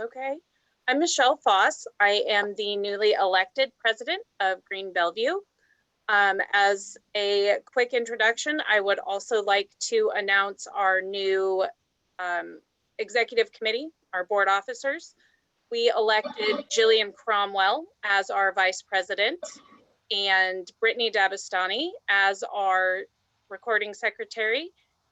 Okay. I'm Michelle Foss. I am the newly elected president of Green Bellevue. As a quick introduction, I would also like to announce our new executive committee, our board officers. We elected Jillian Cromwell as our vice president and Brittany Dabastani as our recording secretary.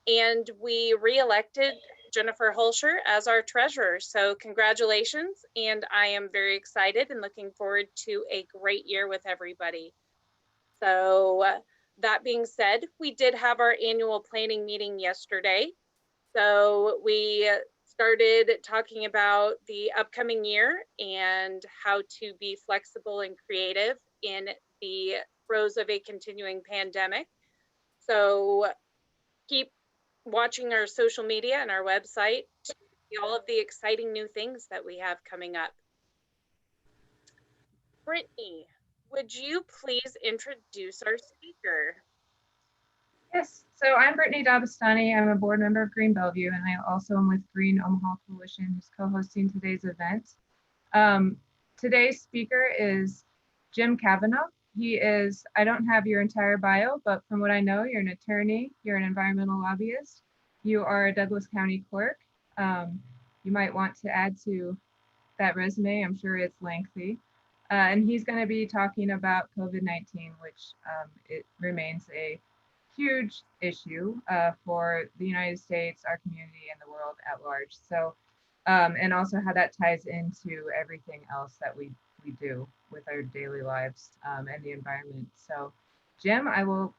And we re-elected Jennifer Holscher as our treasurer. So congratulations. And I am very excited and looking forward to a great year with everybody. So that being said, we did have our annual planning meeting yesterday. So we started talking about the upcoming year and how to be flexible and creative in the throes of a continuing pandemic. So keep watching our social media and our website to see all of the exciting new things that we have coming up. Brittany, would you please introduce our speaker? Yes, so I'm Brittany Dabastani. I'm a board member of Green Bellevue, and I also am with Green Omaha Coalition, who's co-hosting today's event. Today's speaker is Jim Cavanaugh. He is, I don't have your entire bio, but from what I know, you're an attorney, you're an environmental lobbyist, you are a Douglas County clerk. You might want to add to that resume, I'm sure it's lengthy. And he's going to be talking about COVID-19, which it remains a huge issue for the United States, our community, and the world at large. So, and also how that ties into everything else that we do with our daily lives and the environment. So, Jim, I will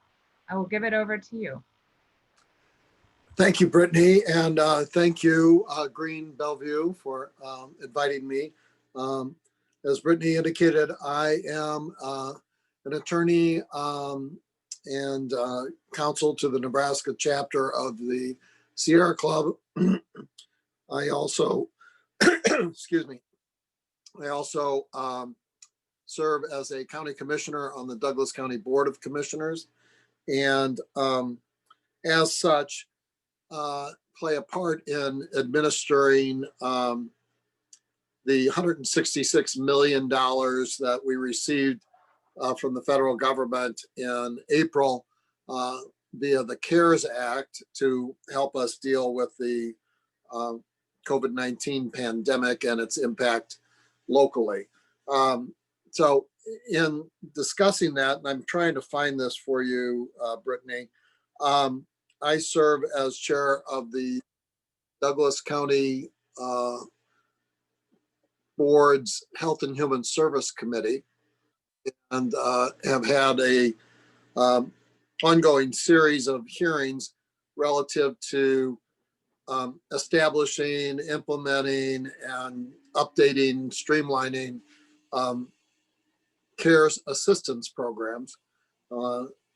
give it over to you. Thank you, Brittany, and thank you, Green Bellevue, for inviting me. As Brittany indicated, I am an attorney and counsel to the Nebraska chapter of the Sierra Club. I also, excuse me, I also serve as a county commissioner on the Douglas County Board of Commissioners, and as such, play a part in administering the $166 million that we received from the federal government in April via the CARES Act to help us deal with the COVID-19 pandemic and its impact locally. So in discussing that, and I'm trying to find this for you, Brittany, I serve as chair of the Douglas County Board's Health and Human Service Committee, and have had a ongoing series of hearings relative to establishing, implementing, and updating, streamlining CARES assistance programs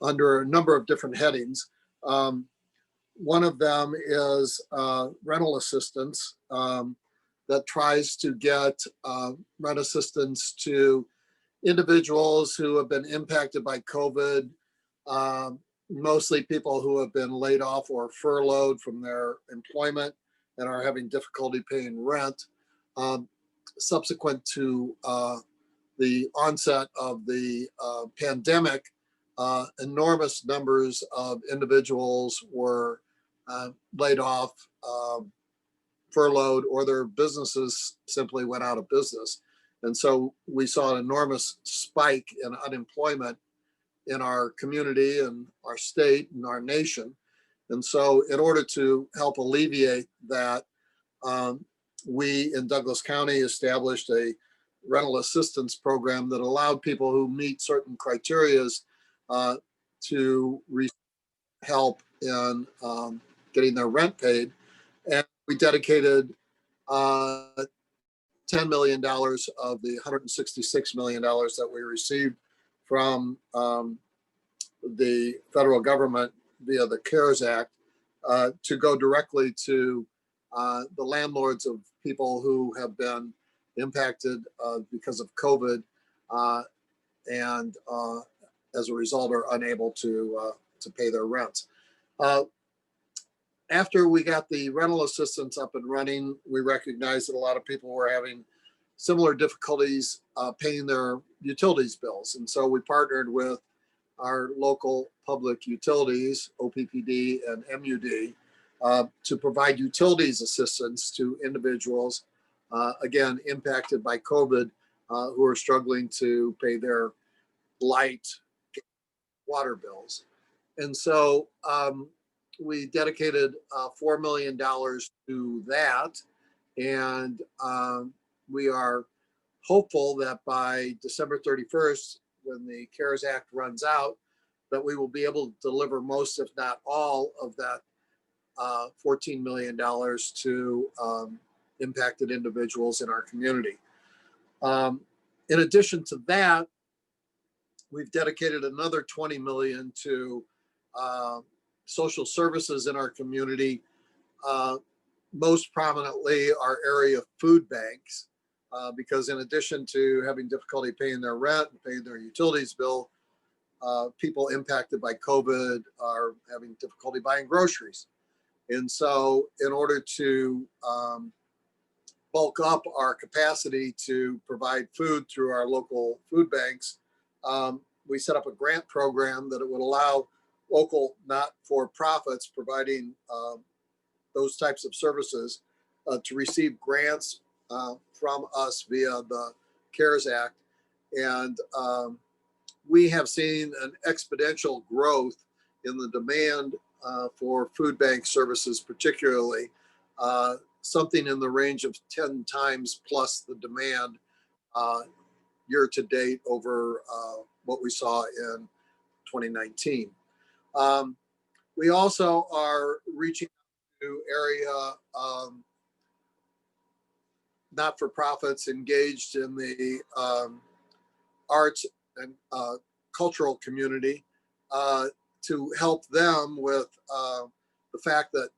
under a number of different headings. One of them is rental assistance that tries to get rent assistance to individuals who have been impacted by COVID, mostly people who have been laid off or furloughed from their employment and are having difficulty paying rent. Subsequent to the onset of the pandemic, enormous numbers of individuals were laid off, furloughed, or their businesses simply went out of business. And so we saw an enormous spike in unemployment in our community and our state and our nation. And so in order to help alleviate that, we in Douglas County established a rental assistance program that allowed people who meet certain criteria to receive help in getting their rent paid. And we dedicated $10 million of the $166 million that we received from the federal government via the CARES Act to go directly to the landlords of people who have been impacted because of COVID and as a result are unable to pay their rents. After we got the rental assistance up and running, we recognized that a lot of people were having similar difficulties paying their utilities bills. And so we partnered with our local public utilities, OPPD and MUD, to provide utilities assistance to individuals, again, impacted by COVID, who are struggling to pay their light, water bills. And so we dedicated $4 million to that. And we are hopeful that by December 31st, when the CARES Act runs out, that we will be able to deliver most, if not all, of that $14 million to impacted individuals in our community. In addition to that, we've dedicated another $20 million to social services in our community, most prominently our area food banks, because in addition to having difficulty paying their rent and paying their utilities bill, people impacted by COVID are having difficulty buying groceries. And so in order to bulk up our capacity to provide food through our local food banks, we set up a grant program that it would allow local not-for-profits providing those types of services to receive grants from us via the CARES Act. And we have seen an exponential growth in the demand for food bank services, particularly something in the range of 10 times plus the demand year to date over what we saw in 2019. We also are reaching out to area not-for-profits engaged in the arts and cultural community to help them with the fact that,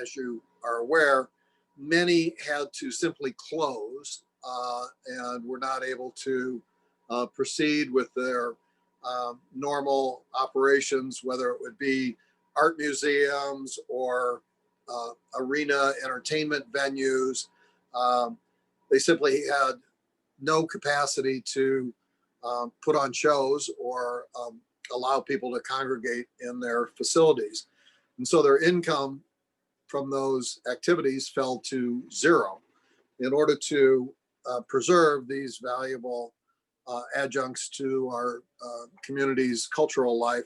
as you are aware, many had to simply close and were not able to proceed with their normal operations, whether it would be art museums or arena entertainment venues. They simply had no capacity to put on shows or allow people to congregate in their facilities. And so their income from those activities fell to zero. In order to preserve these valuable adjuncts to our community's cultural life,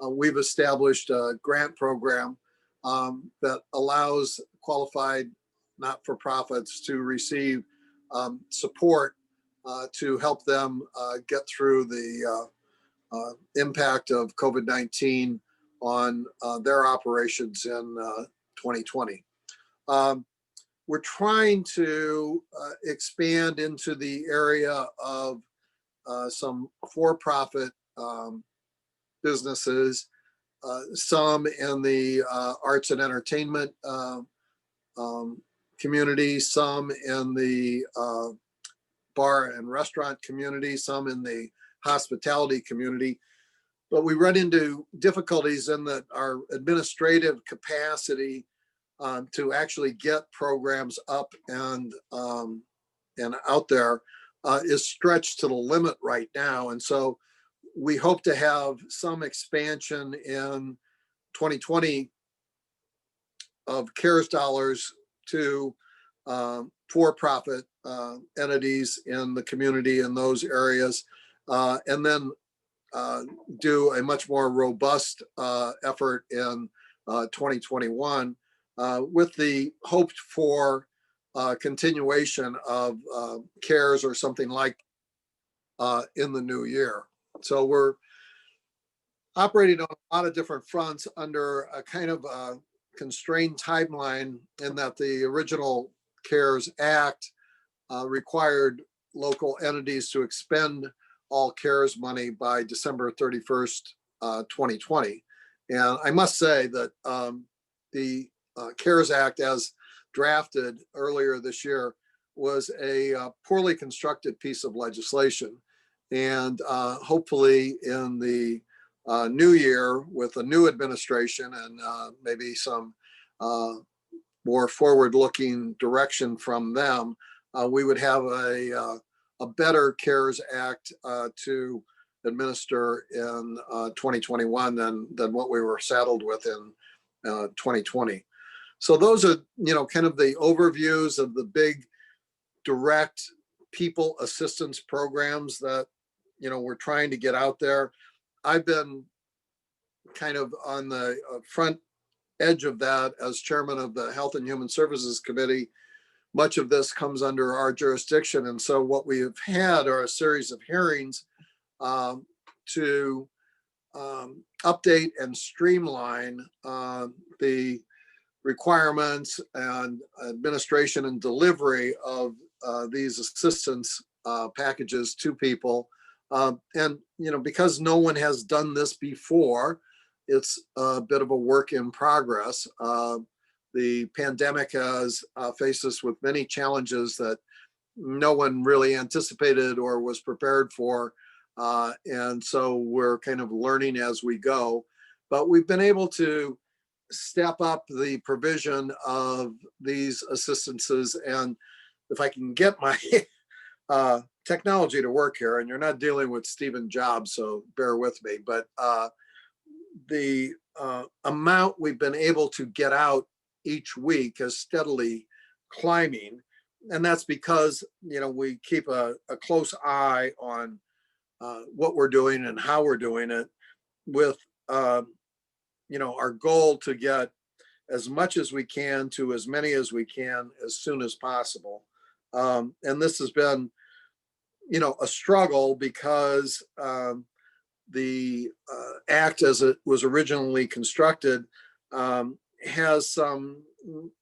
we've established a grant program that allows qualified not-for-profits to receive support to help them get through the impact of COVID-19 on their operations in 2020. We're trying to expand into the area of some for-profit businesses, some in the arts and entertainment community, some in the bar and restaurant community, some in the hospitality community. But we run into difficulties in that our administrative capacity to actually get programs up and out there is stretched to the limit right now. And so we hope to have some expansion in 2020 of CARES dollars to for-profit entities in the community in those areas, and then do a much more robust effort in 2021 with the hoped for continuation of CARES or something like in the new year. So we're operating on a lot of different fronts under a kind of a constrained timeline, in that the original CARES Act required local entities to expend all CARES money by December 31st, 2020. And I must say that the CARES Act, as drafted earlier this year, was a poorly constructed piece of legislation. And hopefully in the new year, with a new administration and maybe some more forward-looking direction from them, we would have a better CARES Act to administer in 2021 than what we were saddled with in 2020. So those are, kind of the overviews of the big direct people assistance programs that, we're trying to get out there. I've been kind of on the front edge of that as chairman of the Health and Human Services Committee. Much of this comes under our jurisdiction. And so what we have had are a series of hearings to update and streamline the requirements and administration and delivery of these assistance packages to people. And, because no one has done this before, it's a bit of a work in progress. The pandemic has faced us with many challenges that no one really anticipated or was prepared for. And so we're kind of learning as we go. But we've been able to step up the provision of these assistances. And if I can get my technology to work here, and you're not dealing with Stephen Jobs, so bear with me, but the amount we've been able to get out each week is steadily climbing. And that's because, we keep a close eye on what we're doing and how we're doing it with, our goal to get as much as we can to as many as we can as soon as possible. And this has been, a struggle because the act as it was originally constructed has some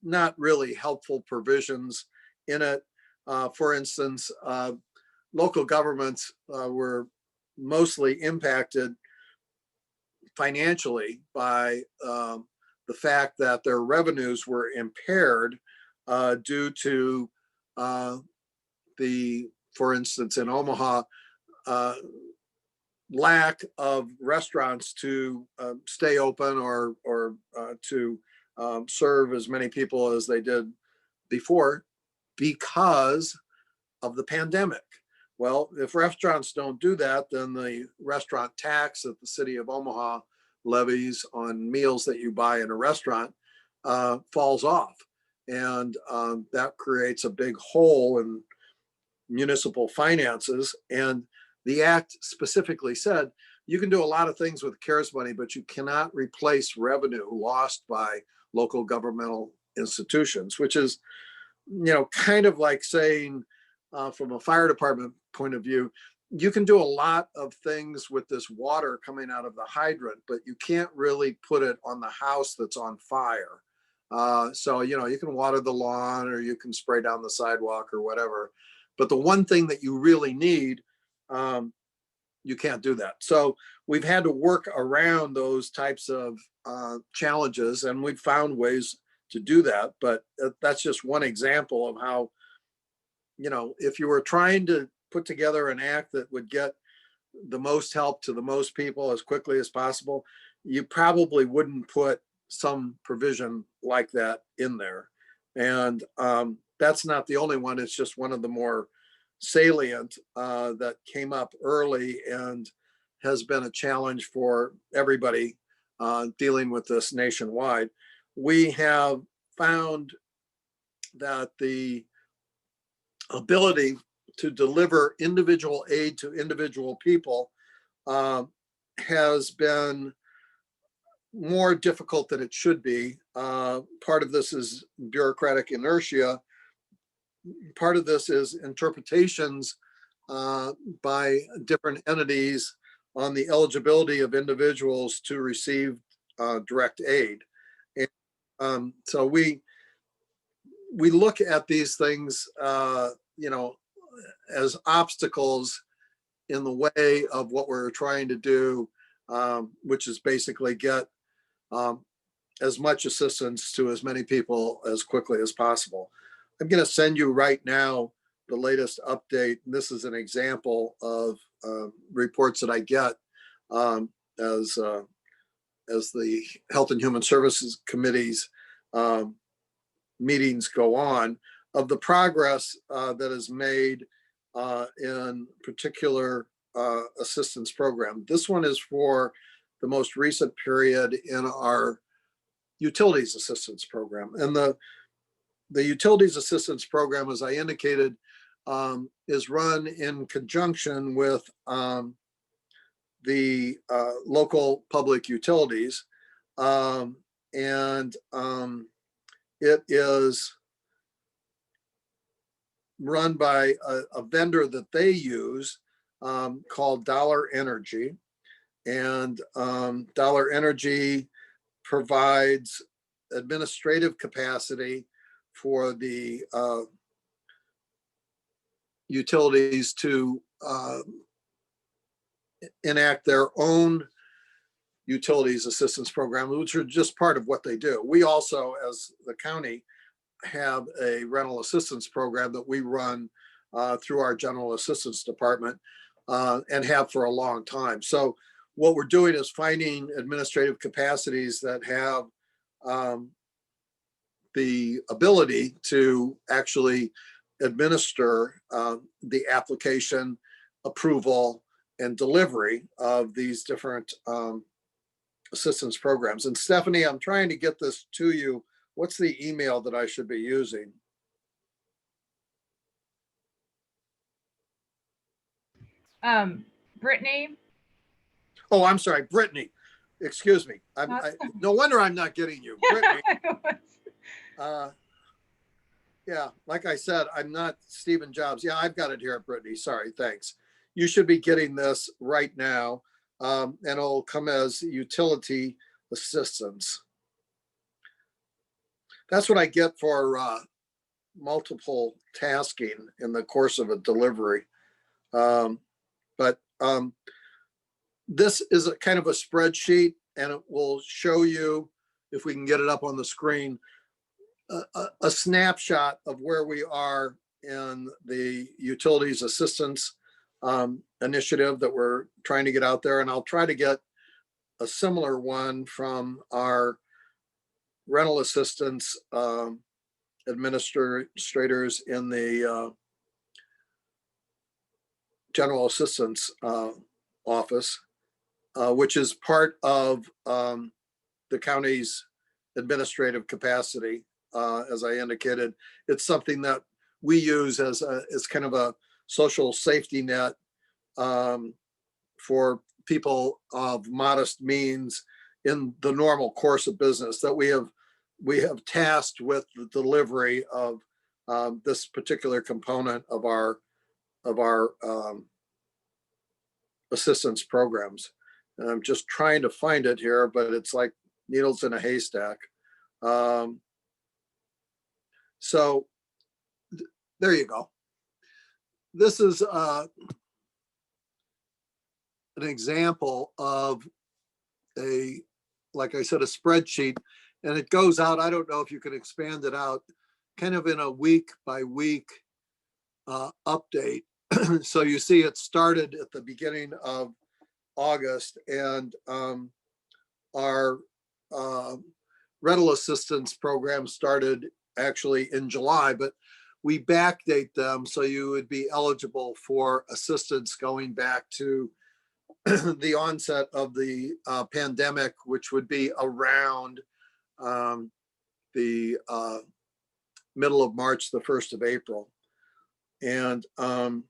not really helpful provisions in it. For instance, local governments were mostly impacted financially by the fact that their revenues were impaired due to for instance, in Omaha, lack of restaurants to stay open or to serve as many people as they did before because of the pandemic. Well, if restaurants don't do that, then the restaurant tax that the city of Omaha levies on meals that you buy in a restaurant falls off. And that creates a big hole in municipal finances. And the act specifically said, you can do a lot of things with CARES money, but you cannot replace revenue lost by local governmental institutions, which is, kind of like saying from a fire department point of view, you can do a lot of things with this water coming out of the hydrant, but you can't really put it on the house that's on fire. So, you can water the lawn or you can spray down the sidewalk or whatever. But the one thing that you really need, you can't do that. So we've had to work around those types of challenges, and we've found ways to do that. But that's just one example of how, if you were trying to put together an act that would get the most help to the most people as quickly as possible, you probably wouldn't put some provision like that in there. And that's not the only one. It's just one of the more salient that came up early and has been a challenge for everybody dealing with this nationwide. We have found that the ability to deliver individual aid to individual people has been more difficult than it should be. Part of this is bureaucratic inertia. Part of this is interpretations by different entities on the eligibility of individuals to receive direct aid. And so we look at these things, as obstacles in the way of what we're trying to do, which is basically get as much assistance to as many people as quickly as possible. I'm going to send you right now the latest update. This is an example of reports that I get as the Health and Human Services Committee's meetings go on, of the progress that is made in particular assistance program. This one is for the most recent period in our utilities assistance program. And the utilities assistance program, as I indicated, is run in conjunction with the local public utilities. It is run by a vendor that they use called Dollar Energy. And Dollar Energy provides administrative capacity for the utilities to enact their own utilities assistance program, which are just part of what they do. We also, as the county, have a rental assistance program that we run through our general assistance department and have for a long time. So what we're doing is finding administrative capacities that have the ability to actually administer the application, approval, and delivery of these different assistance programs. And Stephanie, I'm trying to get this to you. What's the email that I should be using? Brittany. Oh, I'm sorry, Brittany. Excuse me. No wonder I'm not getting you. Brittany. Yeah, like I said, I'm not Stephen Jobs. Yeah, I've got it here, Brittany. Sorry, thanks. You should be getting this right now, and it'll come as utility assistance. That's what I get for multiple tasking in the course of a delivery. But this is a kind of a spreadsheet, and it will show you, if we can get it up on the screen, a snapshot of where we are in the utilities assistance initiative that we're trying to get out there. And I'll try to get a similar one from our rental assistance administrators in the general assistance office, which is part of the county's administrative capacity. As I indicated, it's something that we use as kind of a social safety net for people of modest means in the normal course of business, that we have tasked with the delivery of this particular component of our assistance programs. And I'm just trying to find it here, but it's like needles in a haystack. So there you go. This is an example of like I said, a spreadsheet, and it goes out. I don't know if you can expand it out kind of in a week by week update. So you see it started at the beginning of August, and our rental assistance program started actually in July, but we backdate them so you would be eligible for assistance going back to the onset of the pandemic, which would be around the middle of March, the 1st of April. And I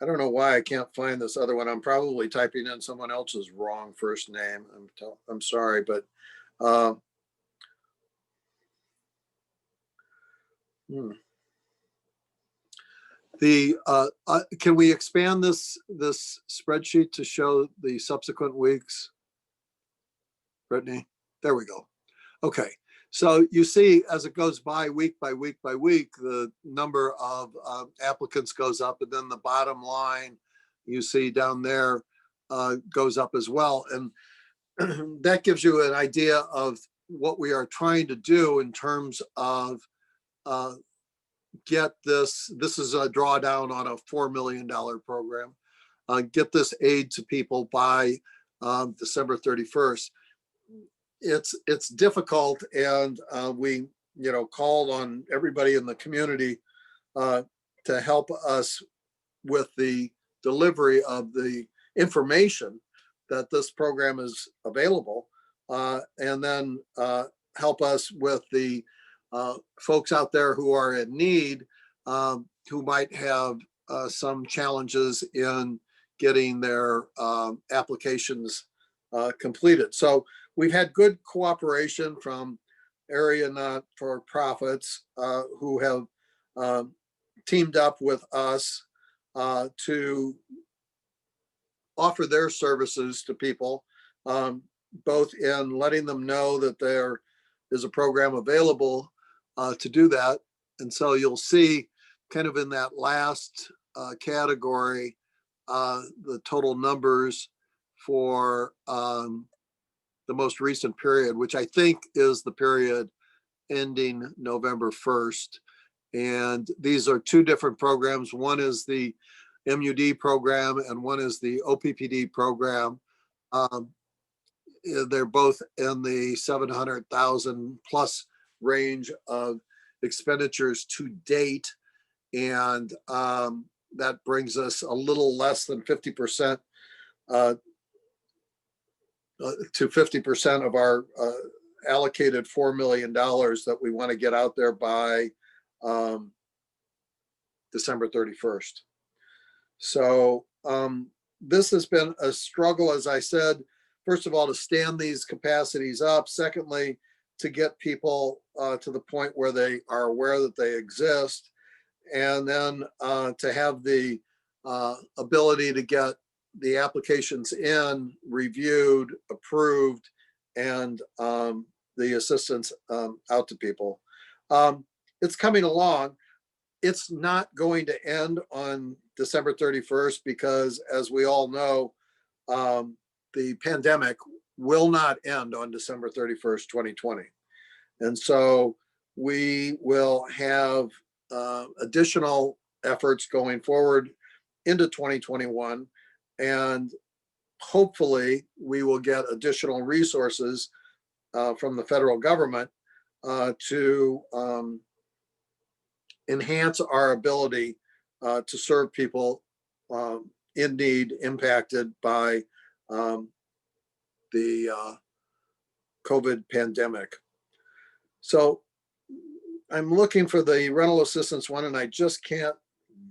don't know why I can't find this other one. I'm probably typing in someone else's wrong first name. I'm sorry, but can we expand this spreadsheet to show the subsequent weeks? Brittany, there we go. Okay, so you see, as it goes by week, the number of applicants goes up, and then the bottom line you see down there goes up as well. And that gives you an idea of what we are trying to do in terms of get this is a drawdown on a $4 million program, get this aid to people by December 31st. it's difficult, and we called on everybody in the community to help us with the delivery of the information that this program is available, and then help us with the folks out there who are in need, who might have some challenges in getting their applications completed. So we've had good cooperation from area not-for-profits who have teamed up with us to offer their services to people, both in letting them know that there is a program available to do that. And so you'll see kind of in that last category, the total numbers for the most recent period, which I think is the period ending November 1st. And these are two different programs. One is the MUD program and one is the OPPD program. They're both in the 700,000 plus range of expenditures to date. And that brings us a little less than 50% to 50% of our allocated $4 million that we want to get out there by December 31st. So this has been a struggle, as I said, first of all, to stand these capacities up. Secondly, to get people to the point where they are aware that they exist. And then to have the ability to get the applications in, reviewed, approved, and the assistance out to people. It's coming along. It's not going to end on December 31st because, as we all know, the pandemic will not end on December 31st, 2020. And so we will have additional efforts going forward into 2021. And hopefully we will get additional resources from the federal government to enhance our ability to serve people in need impacted by the COVID pandemic. So I'm looking for the rental assistance one and I just can't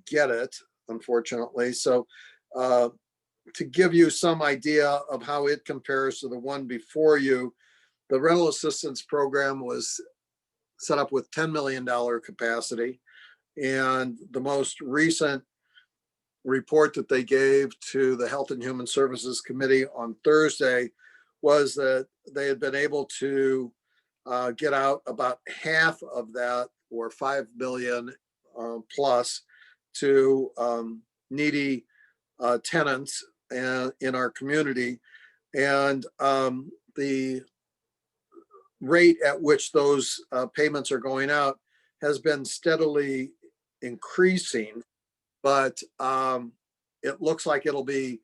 get it, unfortunately. So to give you some idea of how it compares to the one before you, the rental assistance program was set up with $10 million capacity. And the most recent report that they gave to the Health and Human Services Committee on Thursday was that they had been able to get out about half of that, or 5 billion plus, to needy tenants in our community. And the rate at which those payments are going out has been steadily increasing, but it looks like it'll be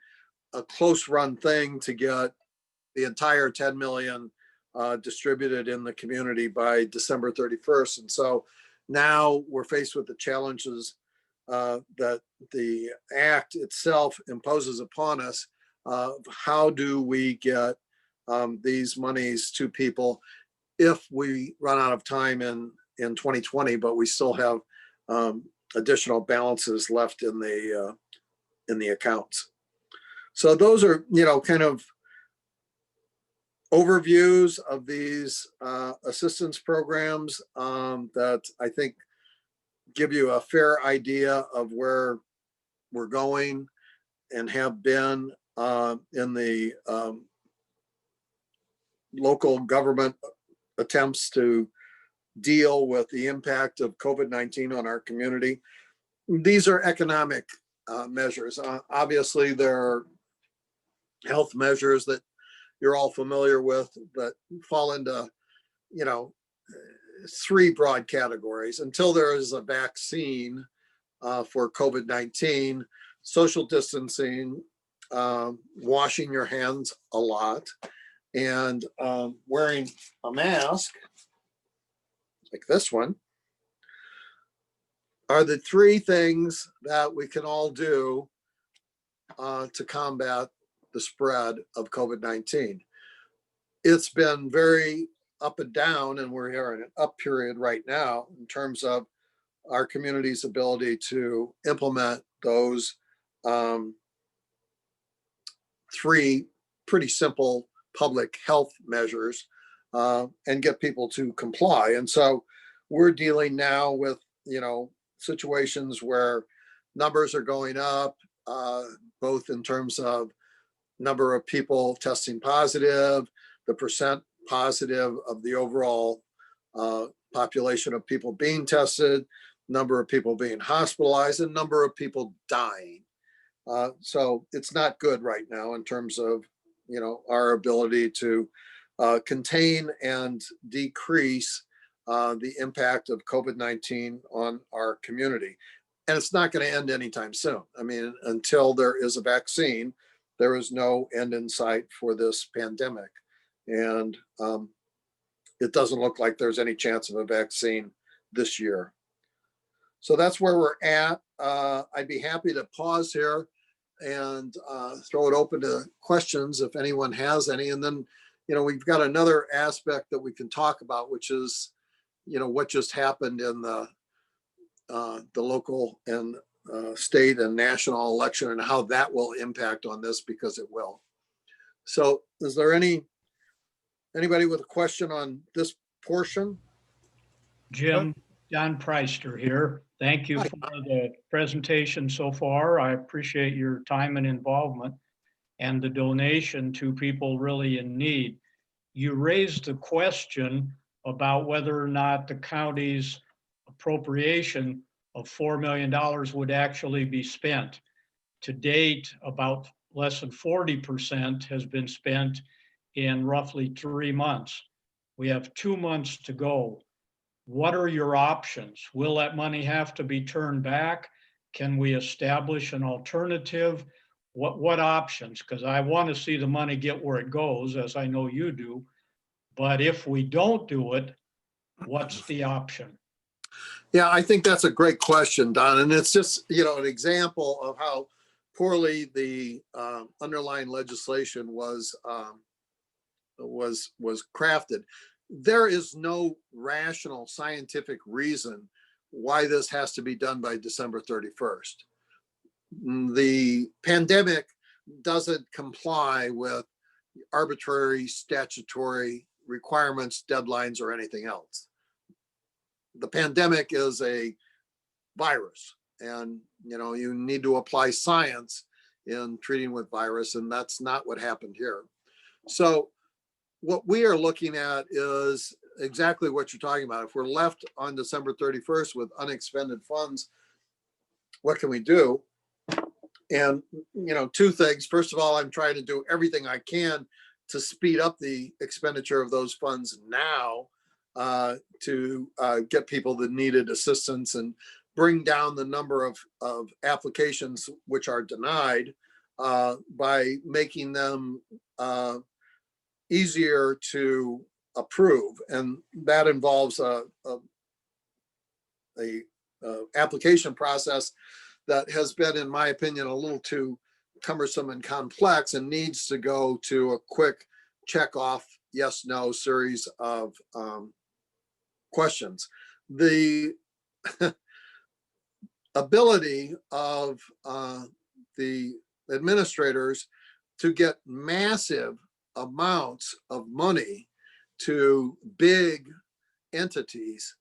a close run thing to get the entire 10 million distributed in the community by December 31st. And so now we're faced with the challenges that the act itself imposes upon us. How do we get these monies to people if we run out of time in 2020, but we still have additional balances left in the accounts? So those are, kind of overviews of these assistance programs that I think give you a fair idea of where we're going and have been in the local government attempts to deal with the impact of COVID-19 on our community. These are economic measures. Obviously, there are health measures that you're all familiar with that fall into, three broad categories. Until there is a vaccine for COVID-19, social distancing, washing your hands a lot, and wearing a mask like this one are the three things that we can all do to combat the spread of COVID-19. It's been very up and down, and we're here in an up period right now in terms of our community's ability to implement those three pretty simple public health measures and get people to comply. And so we're dealing now with, situations where numbers are going up, both in terms of number of people testing positive, the percent positive of the overall population of people being tested, number of people being hospitalized, and number of people dying. So it's not good right now in terms of, our ability to contain and decrease the impact of COVID-19 on our community. And it's not going to end anytime soon. I mean, until there is a vaccine, there is no end in sight for this pandemic. And it doesn't look like there's any chance of a vaccine this year. So that's where we're at. I'd be happy to pause here and throw it open to questions if anyone has any. And then, we've got another aspect that we can talk about, which is, what just happened in the local and state and national election and how that will impact on this, because it will. So is there anybody with a question on this portion? Jim, John Preister here. Thank you for the presentation so far. I appreciate your time and involvement and the donation to people really in need. You raised the question about whether or not the county's appropriation of $4 million would actually be spent. To date, about less than 40% has been spent in roughly 3 months. We have 2 months to go. What are your options? Will that money have to be turned back? Can we establish an alternative? What options? Because I want to see the money get where it goes, as I know you do. But if we don't do it, what's the option? Yeah, I think that's a great question, Don. And it's just, an example of how poorly the underlying legislation was crafted. There is no rational scientific reason why this has to be done by December 31st. The pandemic doesn't comply with arbitrary statutory requirements, deadlines, or anything else. The pandemic is a virus, and you need to apply science in treating with virus, and that's not what happened here. So what we are looking at is exactly what you're talking about. If we're left on December 31st with unexpended funds, what can we do? And, two things. First of all, I'm trying to do everything I can to speed up the expenditure of those funds now to get people the needed assistance and bring down the number of applications which are denied by making them easier to approve. And that involves a application process that has been, in my opinion, a little too cumbersome and complex and needs to go to a quick check off yes, no series of questions. The ability of the administrators to get massive amounts of money to big entities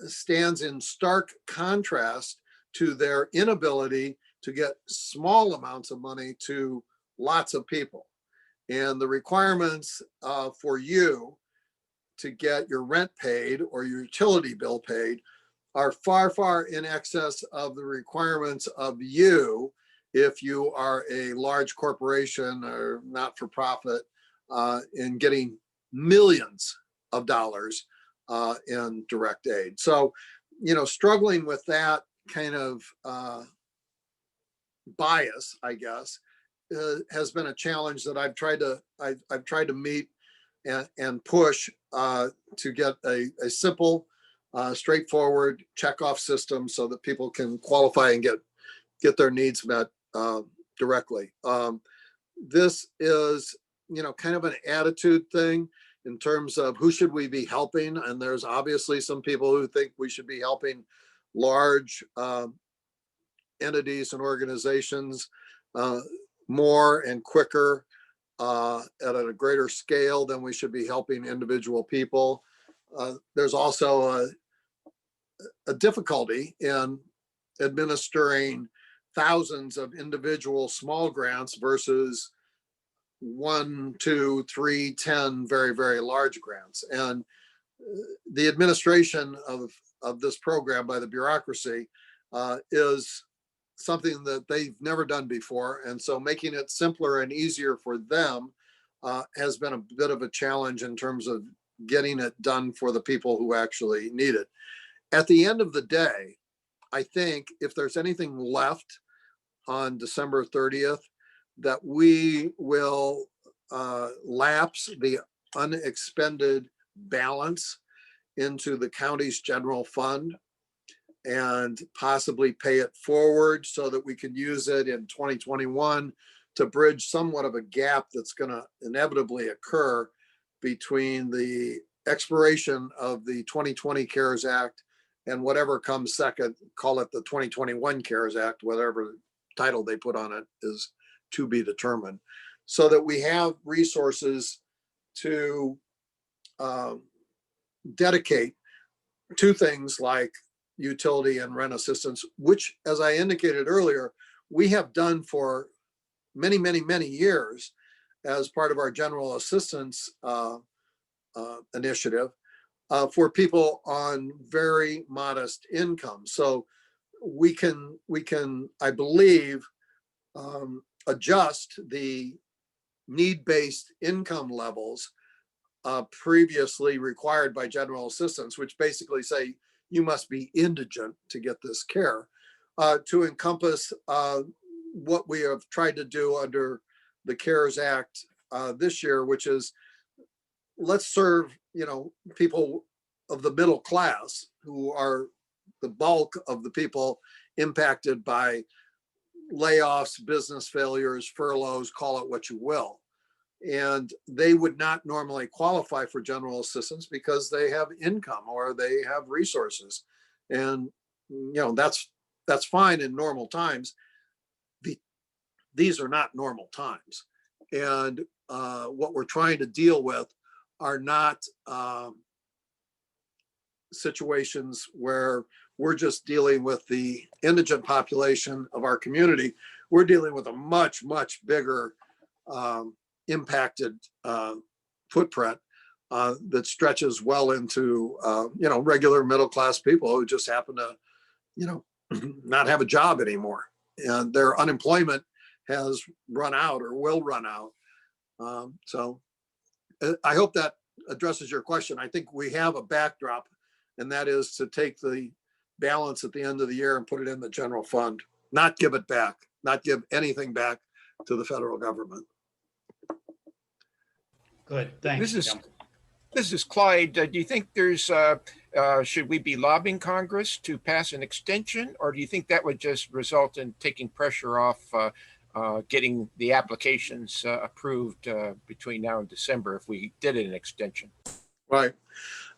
stands in stark contrast to their inability to get small amounts of money to lots of people. And the requirements for you to get your rent paid or your utility bill paid are far, far in excess of the requirements of you if you are a large corporation or not-for-profit in getting millions of dollars in direct aid. So, struggling with that kind of bias, I guess, has been a challenge that I've tried to meet and push to get a simple, straightforward checkoff system so that people can qualify and get their needs met directly. This is, kind of an attitude thing in terms of who should we be helping. And there's obviously some people who think we should be helping large entities and organizations more and quicker at a greater scale than we should be helping individual people. There's also a difficulty in administering thousands of individual small grants versus 1, 2, 3, 10 very, very large grants. And the administration of this program by the bureaucracy is something that they've never done before. And so making it simpler and easier for them has been a bit of a challenge in terms of getting it done for the people who actually need it. At the end of the day, I think if there's anything left on December 30th, that we will lapse the unexpended balance into the county's general fund and possibly pay it forward so that we can use it in 2021 to bridge somewhat of a gap that's going to inevitably occur between the expiration of the 2020 CARES Act and whatever comes second, call it the 2021 CARES Act, whatever title they put on it is to be determined, so that we have resources to dedicate to things like utility and rent assistance, which, as I indicated earlier, we have done for many, many, many years as part of our general assistance initiative for people on very modest incomes. So we can, I believe, adjust the need-based income levels previously required by general assistance, which basically say you must be indigent to get this care, to encompass what we have tried to do under the CARES Act this year, which is let's serve, people of the middle class who are the bulk of the people impacted by layoffs, business failures, furloughs, call it what you will. And they would not normally qualify for general assistance because they have income or they have resources. And, that's fine in normal times. These are not normal times. And what we're trying to deal with are not situations where we're just dealing with the indigent population of our community. We're dealing with a much, much bigger impacted footprint that stretches well into, regular middle-class people who just happen to, not have a job anymore. And their unemployment has run out or will run out. So I hope that addresses your question. I think we have a backdrop, and that is to take the balance at the end of the year and put it in the general fund, not give it back, not give anything back to the federal government. Good, thanks. This is Clyde. Do you think there's, should we be lobbying Congress to pass an extension, or do you think that would just result in taking pressure off getting the applications approved between now and December if we did an extension? Right.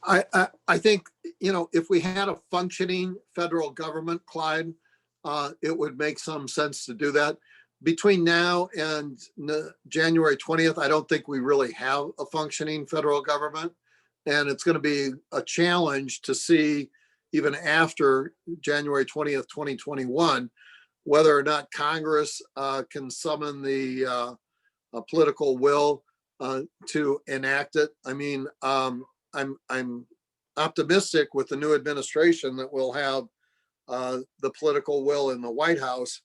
I think, if we had a functioning federal government, Clyde, it would make some sense to do that. Between now and January 20th, I don't think we really have a functioning federal government. And it's going to be a challenge to see, even after January 20th, 2021, whether or not Congress can summon the political will to enact it. I mean, I'm optimistic with the new administration that we'll have the political will in the White House.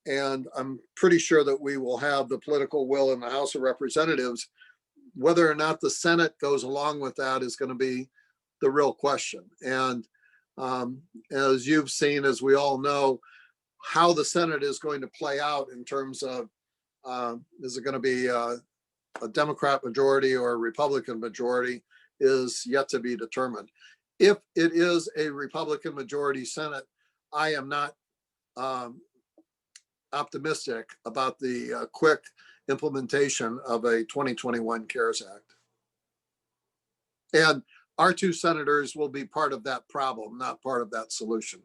And I'm pretty sure that we will have the political will in the House of Representatives. Whether or not the Senate goes along with that is going to be the real question. And as you've seen, as we all know, how the Senate is going to play out in terms of Is it going to be a Democrat majority or a Republican majority is yet to be determined. If it is a Republican majority Senate, I am not optimistic about the quick implementation of a 2021 CARES Act. And our two senators will be part of that problem, not part of that solution.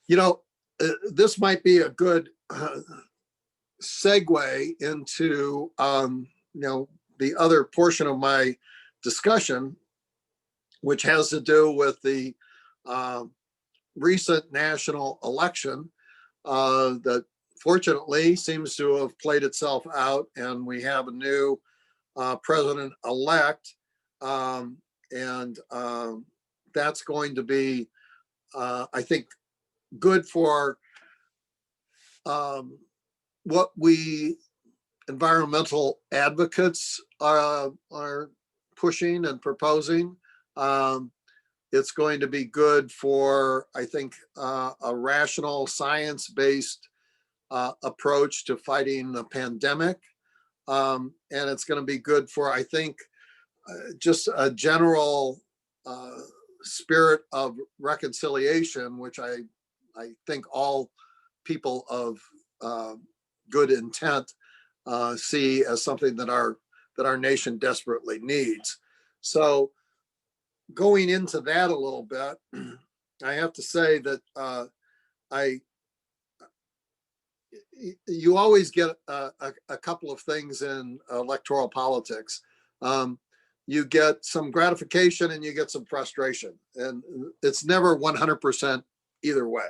You know, this might be a good segue into, the other portion of my discussion, which has to do with the recent national election that fortunately seems to have played itself out, and we have a new president-elect, and that's going to be, I think, good for what we environmental advocates are pushing and proposing. It's going to be good for, I think, a rational, science-based approach to fighting the pandemic. And it's going to be good for, I think, just a general spirit of reconciliation, which I think all people of good intent see as something that our nation desperately needs. So going into that a little bit, I have to say that you always get a couple of things in electoral politics. You get some gratification and you get some frustration, and it's never 100% either way.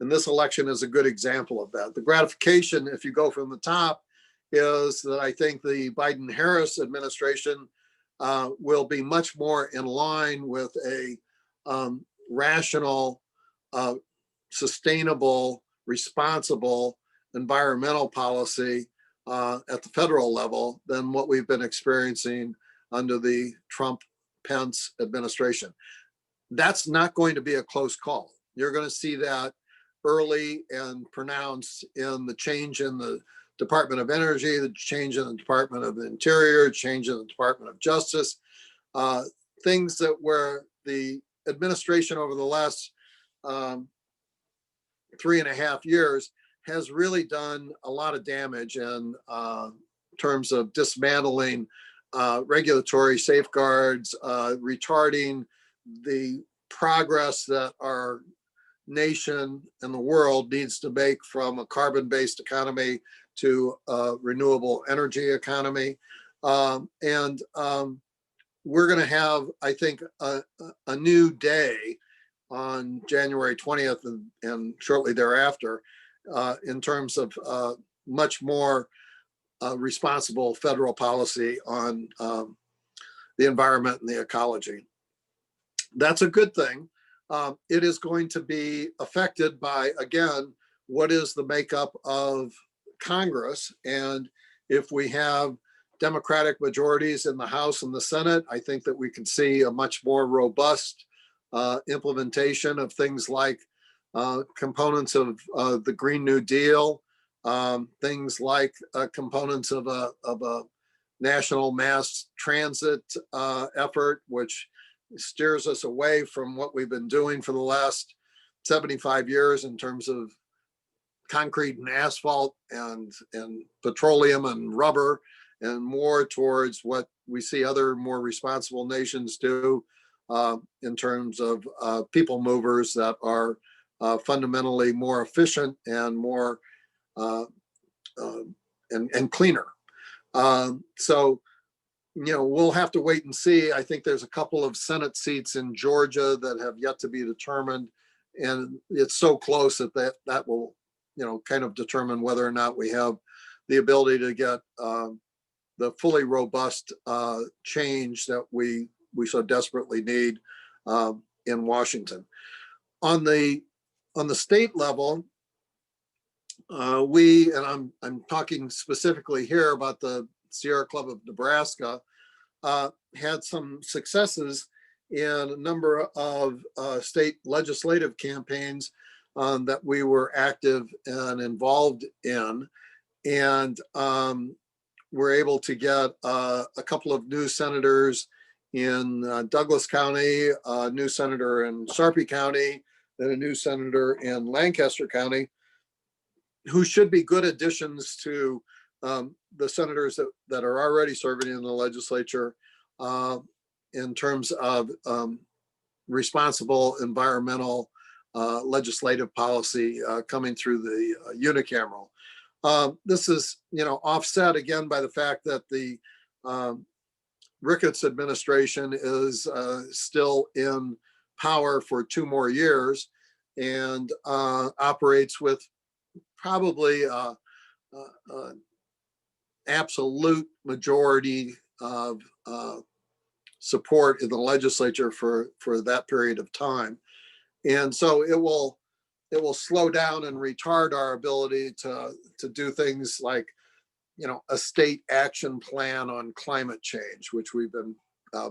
And this election is a good example of that. The gratification, if you go from the top, is that I think the Biden-Harris administration will be much more in line with a rational, sustainable, responsible environmental policy at the federal level than what we've been experiencing under the Trump-Pence administration. That's not going to be a close call. You're going to see that early and pronounced in the change in the Department of Energy, the change in the Department of the Interior, change in the Department of Justice, things that were the administration over the last 3.5 years has really done a lot of damage in terms of dismantling regulatory safeguards, retarding the progress that our nation and the world needs to make from a carbon-based economy to a renewable energy economy. And we're going to have, I think, a new day on January 20th and shortly thereafter in terms of much more responsible federal policy on the environment and the ecology. That's a good thing. It is going to be affected by, again, what is the makeup of Congress. And if we have Democratic majorities in the House and the Senate, I think that we can see a much more robust implementation of things like components of the Green New Deal, things like components of a national mass transit effort, which steers us away from what we've been doing for the last 75 years in terms of concrete and asphalt and petroleum and rubber, and more towards what we see other more responsible nations do in terms of people movers that are fundamentally more efficient and more and cleaner. So, we'll have to wait and see. I think there's a couple of Senate seats in Georgia that have yet to be determined, and it's so close that will, kind of determine whether or not we have the ability to get the fully robust change that we so desperately need in Washington. On the state level, and I'm talking specifically here about the Sierra Club of Nebraska, had some successes in a number of state legislative campaigns that we were active and involved in. And we're able to get a couple of new senators in Douglas County, a new senator in Sarpy County, and a new senator in Lancaster County, who should be good additions to the senators that are already serving in the legislature in terms of responsible environmental legislative policy coming through the unicameral. This is, offset again by the fact that the Ricketts administration is still in power for 2 more years and operates with probably absolute majority of support in the legislature for that period of time. And so it will slow down and retard our ability to do things like, a state action plan on climate change, which we've been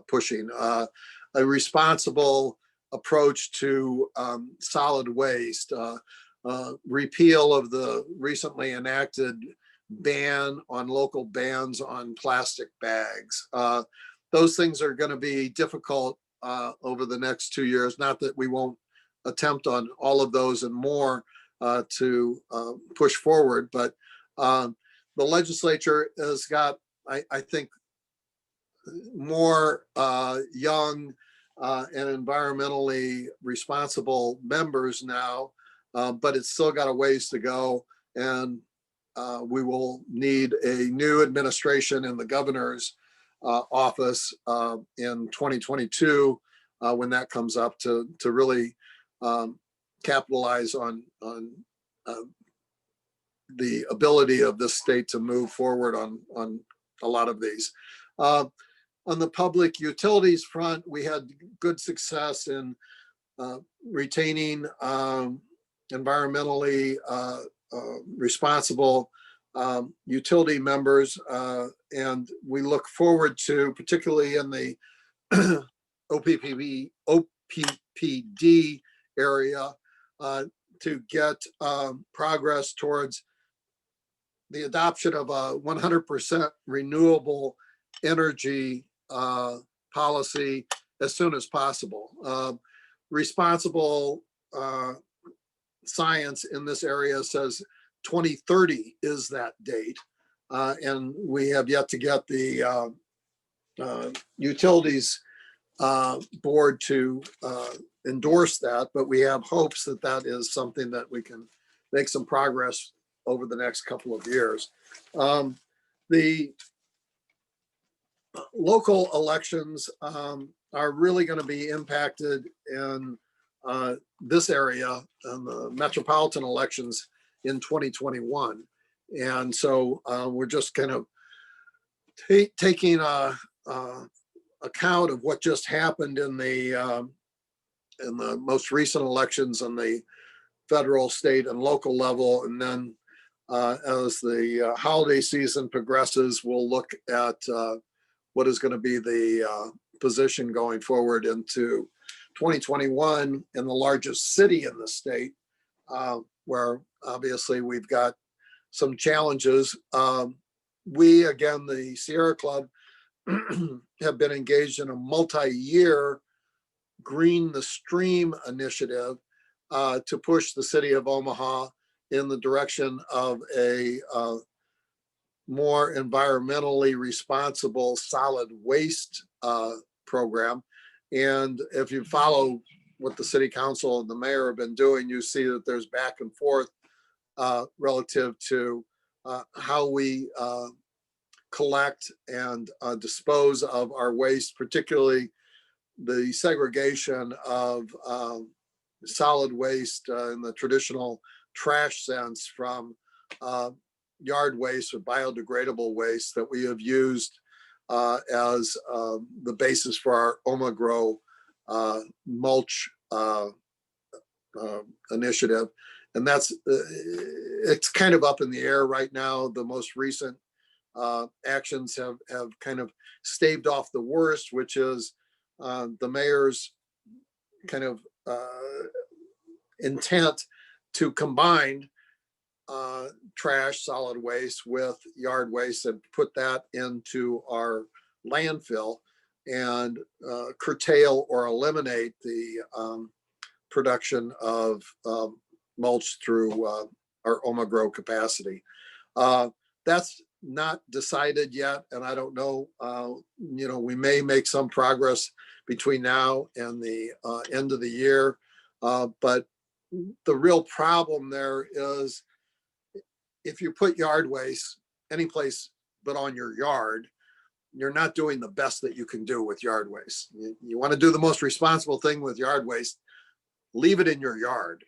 pushing, a responsible approach to solid waste, repeal of the recently enacted ban on local bans on plastic bags. Those things are going to be difficult over the next 2 years. Not that we won't attempt on all of those and more to push forward, but the legislature has got, I think, more young and environmentally responsible members now, but it's still got a ways to go. And we will need a new administration in the governor's office in 2022 when that comes up to really capitalize on the ability of this state to move forward on a lot of these. On the public utilities front, we had good success in retaining environmentally responsible utility members, and we look forward to, particularly in the OPPD area, to get progress towards the adoption of a 100% renewable energy policy as soon as possible. Responsible science in this area says 2030 is that date, and we have yet to get the utilities board to endorse that, but we have hopes that that is something that we can make some progress over the next couple of years. The local elections are really going to be impacted in this area, and the metropolitan elections in 2021. And so we're just kind of taking account of what just happened in the most recent elections on the federal, state, and local level. And then as the holiday season progresses, we'll look at what is going to be the position going forward into 2021 in the largest city in the state, where obviously we've got some challenges. We, again, the Sierra Club, have been engaged in a multi-year Green the Stream initiative to push the city of Omaha in the direction of a more environmentally responsible solid waste program. And if you follow what the city council and the mayor have been doing, you see that there's back and forth relative to how we collect and dispose of our waste, particularly the segregation of solid waste in the traditional trash sense from yard waste or biodegradable waste that we have used as the basis for our OmaGrow mulch initiative. And that's, it's kind of up in the air right now. The most recent actions have kind of staved off the worst, which is the mayor's kind of intent to combine trash, solid waste with yard waste and put that into our landfill and curtail or eliminate the production of mulch through our OMA-GROW capacity. That's not decided yet, and I don't know, we may make some progress between now and the end of the year, but the real problem there is if you put yard waste any place but on your yard, you're not doing the best that you can do with yard waste. You want to do the most responsible thing with yard waste, leave it in your yard.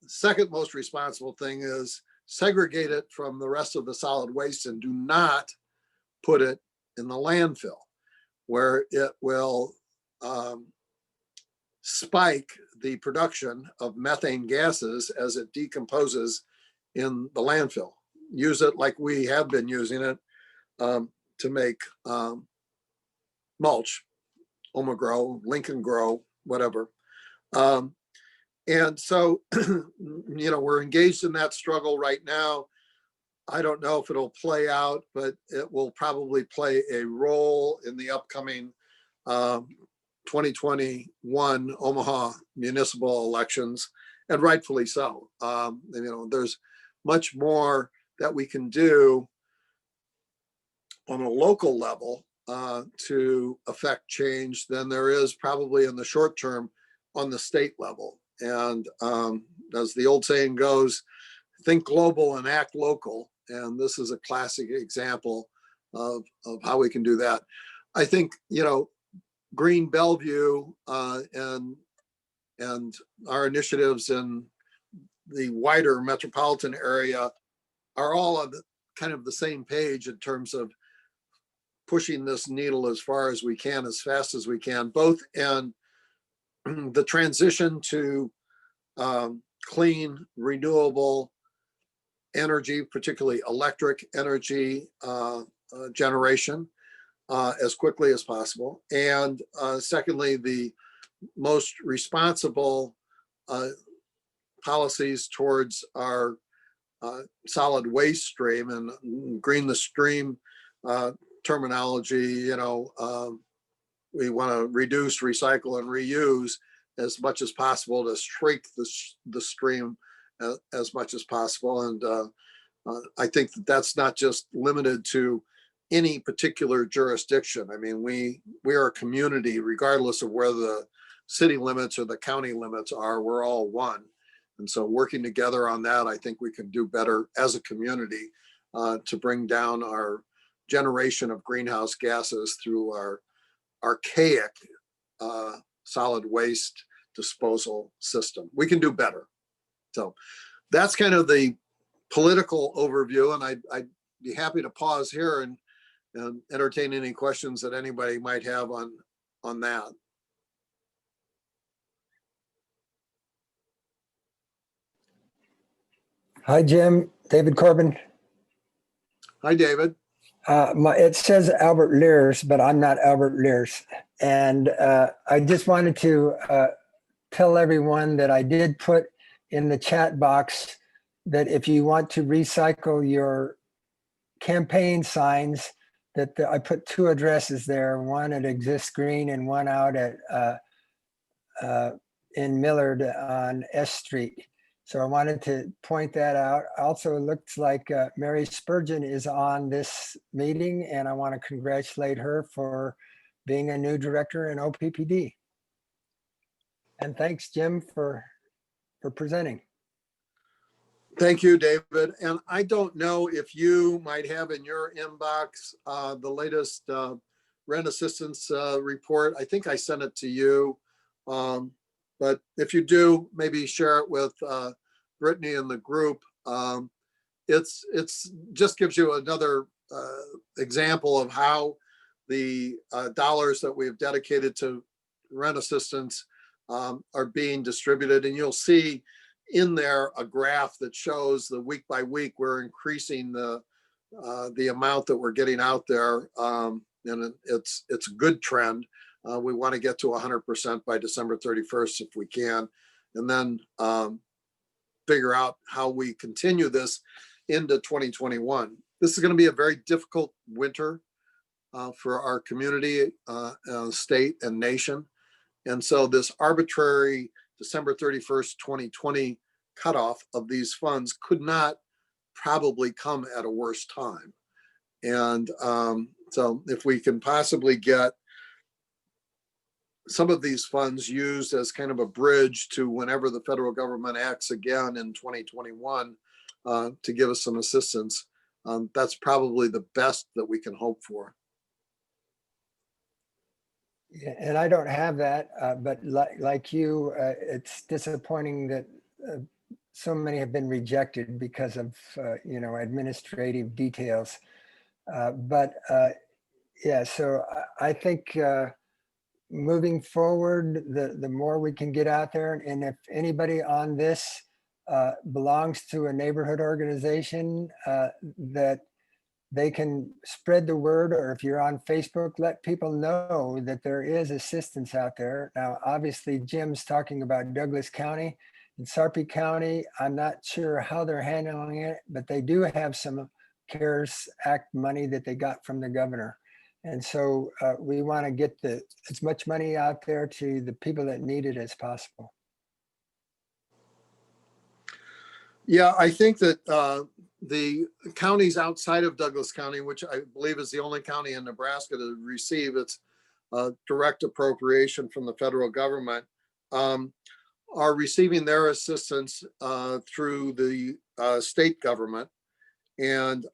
The second most responsible thing is segregate it from the rest of the solid waste and do not put it in the landfill where it will spike the production of methane gases as it decomposes in the landfill. Use it like we have been using it to make mulch, OMA-GROW, Lincoln Grow, whatever. And so, we're engaged in that struggle right now. I don't know if it'll play out, but it will probably play a role in the upcoming 2021 Omaha municipal elections, and rightfully so. There's much more that we can do on a local level to affect change than there is probably in the short term on the state level. And as the old saying goes, think global and act local. And this is a classic example of how we can do that. I think, Green Bellevue and our initiatives in the wider metropolitan area are all on kind of the same page in terms of pushing this needle as far as we can, as fast as we can, both in the transition to clean, renewable energy, particularly electric energy generation, as quickly as possible. And secondly, the most responsible policies towards our solid waste stream and green the stream terminology. We want to reduce, recycle, and reuse as much as possible to shrink the stream as much as possible. And I think that's not just limited to any particular jurisdiction. I mean, we are a community, regardless of where the city limits or the county limits are, we're all one. And so working together on that, I think we can do better as a community to bring down our generation of greenhouse gases through our archaic solid waste disposal system. We can do better. So that's kind of the political overview, and I'd be happy to pause here and entertain any questions that anybody might have on that. Hi, Jim. David Corbin. Hi, David. It says Albert Lears, but I'm not Albert Lears. And I just wanted to tell everyone that I did put in the chat box that if you want to recycle your campaign signs, that I put 2 addresses there, one at Exist Green and one out at in Millard on S Street. So I wanted to point that out. Also, it looks like Mary Spurgeon is on this meeting, and I want to congratulate her for being a new director in OPPD. And thanks, Jim, for presenting. Thank you, David. And I don't know if you might have in your inbox the latest rent assistance report. I think I sent it to you. But if you do, maybe share it with Brittany and the group. It's just gives you another example of how the dollars that we've dedicated to rent assistance are being distributed. And you'll see in there a graph that shows the week by week we're increasing the amount that we're getting out there, and it's a good trend. We want to get to 100% by December 31st if we can, and then figure out how we continue this into 2021. This is going to be a very difficult winter for our community, state, and nation. And so this arbitrary December 31st, 2020 cutoff of these funds could not probably come at a worse time. And so if we can possibly get some of these funds used as kind of a bridge to whenever the federal government acts again in 2021 to give us some assistance, that's probably the best that we can hope for. Yeah, and I don't have that, but like you, it's disappointing that so many have been rejected because of, administrative details. Yeah, so I think moving forward, the more we can get out there, and if anybody on this belongs to a neighborhood organization, that they can spread the word, or if you're on Facebook, let people know that there is assistance out there. Now, obviously, Jim's talking about Douglas County and Sarpy County. I'm not sure how they're handling it, but they do have some CARES Act money that they got from the governor. And so we want to get as much money out there to the people that need it as possible. Yeah, I think that the counties outside of Douglas County, which I believe is the only county in Nebraska to receive its direct appropriation from the federal government, are receiving their assistance through the state government. And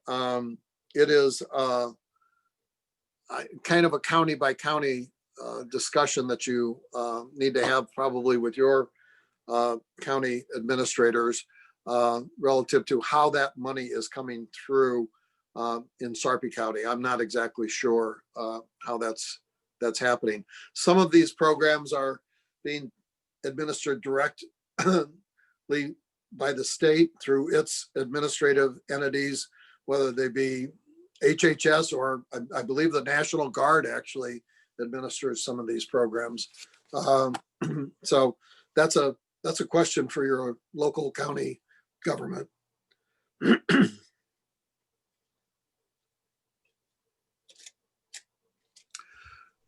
it is kind of a county by county discussion that you need to have probably with your county administrators relative to how that money is coming through in Sarpy County. I'm not exactly sure how that's happening. Some of these programs are being administered directly by the state through its administrative entities, whether they be HHS or I believe the National Guard actually administers some of these programs. So that's a question for your local county government.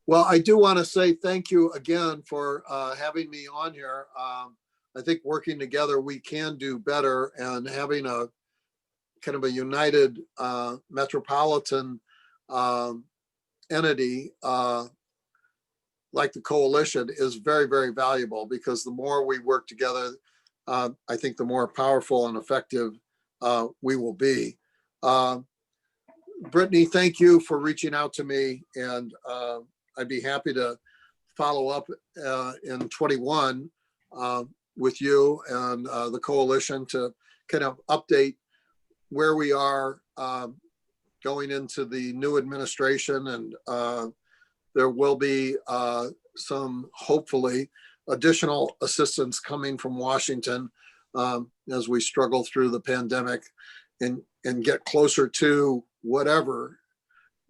Well, I do want to say thank you again for having me on here. I think working together, we can do better, and having a kind of a united metropolitan entity like the coalition is very, very valuable, because the more we work together, I think the more powerful and effective we will be. Brittany, thank you for reaching out to me, and I'd be happy to follow up in 21 with you and the coalition to kind of update where we are going into the new administration. And there will be some, hopefully, additional assistance coming from Washington as we struggle through the pandemic and get closer to whatever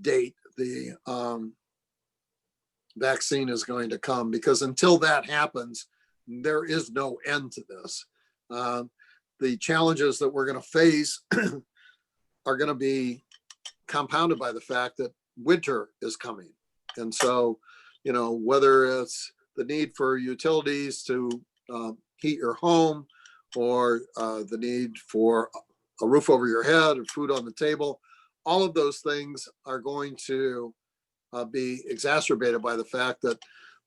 date the vaccine is going to come, because until that happens, there is no end to this. The challenges that we're going to face are going to be compounded by the fact that winter is coming. And so, whether it's the need for utilities to heat your home, or the need for a roof over your head or food on the table, all of those things are going to be exacerbated by the fact that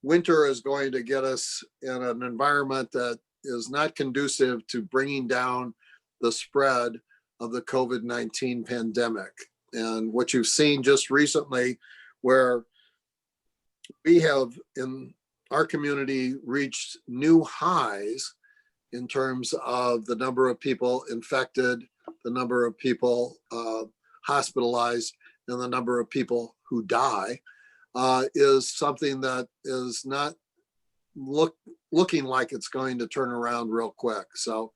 winter is going to get us in an environment that is not conducive to bringing down the spread of the COVID-19 pandemic. And what you've seen just recently, where we have in our community reached new highs in terms of the number of people infected, the number of people hospitalized, and the number of people who die, is something that is not looking like it's going to turn around real quick. So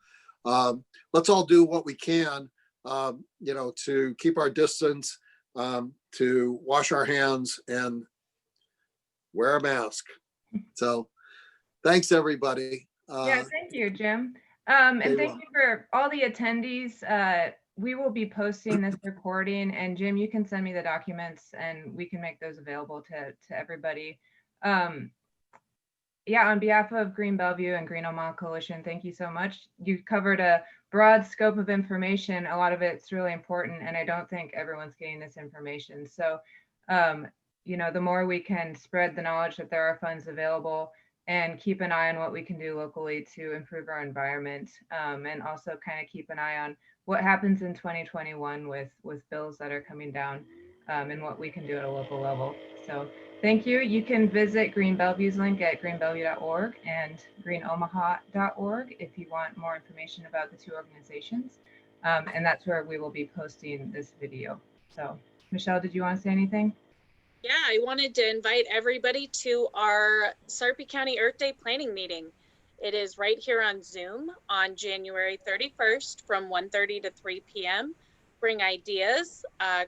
let's all do what we can, to keep our distance, to wash our hands and wear a mask. So thanks, everybody. Yeah, thank you, Jim. And Okay, thank well. you for all the attendees. We will be posting this recording, and Jim, you can send me the documents and we can make those available to everybody. Yeah, on behalf of Green Bellevue and Green Omaha Coalition, thank you so much. You covered a broad scope of information. A lot of it's really important, and I don't think everyone's getting this information. So, you know, the more we can spread the knowledge that there are funds available and keep an eye on what we can do locally to improve our environment, and also kind of keep an eye on what happens in 2021 with bills that are coming down, and what we can do at a local level. So thank you. You can visit Green Bellevue's link at greenbellevue.org and greenomaha.org if you want more information about the two organizations. And that's where we will be posting this video. So Michelle, did you want to say anything? Yeah, I wanted to invite everybody to our Sarpy County Earth Day planning meeting. It is right here on Zoom on January 31st from 1:30 to 3 p.m. Bring ideas,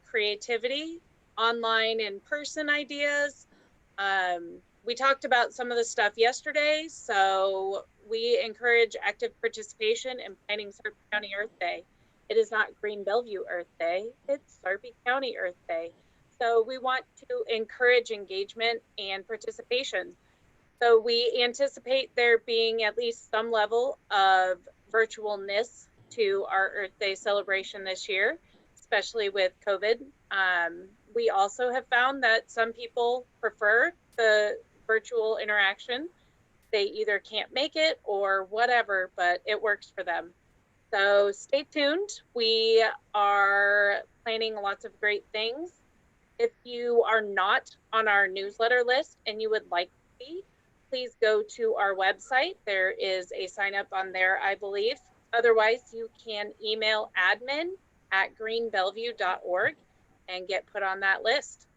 creativity, online and in-person ideas. We talked about some of the stuff yesterday, so we encourage active participation in planning Sarpy County Earth Day. It is not Green Bellevue Earth Day, it's Sarpy County Earth Day. So we want to encourage engagement and participation. So we anticipate there being at least some level of virtualness to our Earth Day celebration this year, especially with COVID. We also have found that some people prefer the virtual interaction. They either can't make it or whatever, but it works for them. So stay tuned. We are planning lots of great things. If you are not on our newsletter list and you would like to be, please go to our website. There is a sign up on there, I believe. Otherwise, you can email admin@greenbellevue.org and get put on that list.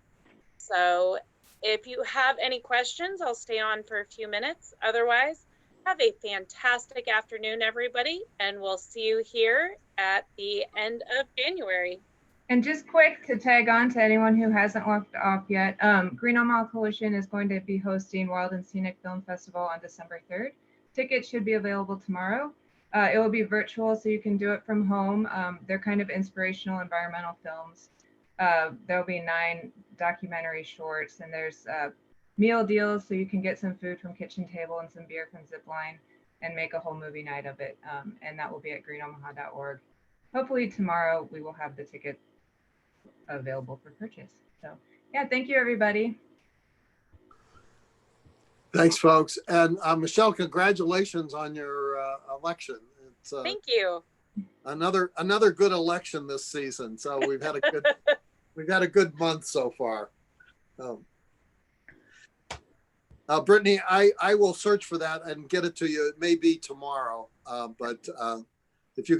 So if you have any questions, I'll stay on for a few minutes. Otherwise, have a fantastic afternoon, everybody, and we'll see you here at the end of January. And just quick to tag on to anyone who hasn't logged off yet, Green Omaha Coalition is going to be hosting Wild and Scenic Film Festival on December 3rd. Tickets should be available tomorrow. It will be virtual, so you can do it from home. They're kind of inspirational environmental films. There'll be 9 documentary shorts, and there's meal deals, so you can get some food from Kitchen Table and some beer from Zipline and make a whole movie night of it. And that will be at greenomaha.org. Hopefully tomorrow we will have the ticket available for purchase. So yeah, thank you everybody. Thanks, folks. And Michelle, congratulations on your election. It's Thank you. another good election this season. So we've had a good month so far. Brittany, I will search for that and get it to you. It may be tomorrow, but if you